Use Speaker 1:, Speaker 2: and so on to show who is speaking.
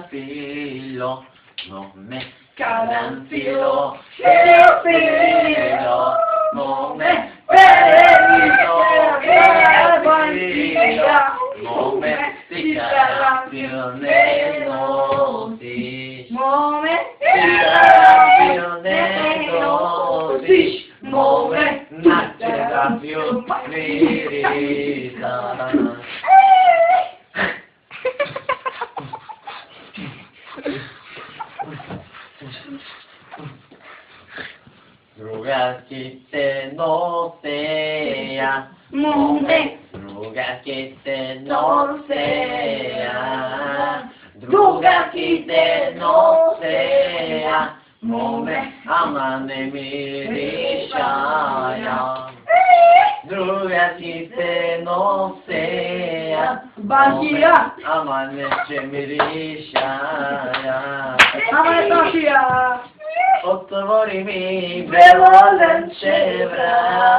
Speaker 1: filo, non me caranfilo, non me perito, non me ti caranfilo nei noti, non me ti caranfilo nei noti, non me nascerà più merita. Druga que te no sea, druga que te no sea, druga que te no sea, mome amane mirishaya. Druga que te no sea,
Speaker 2: Bagia,
Speaker 1: amane mirishaya.
Speaker 2: Amatosia.
Speaker 1: Otvorimi bevolence bra.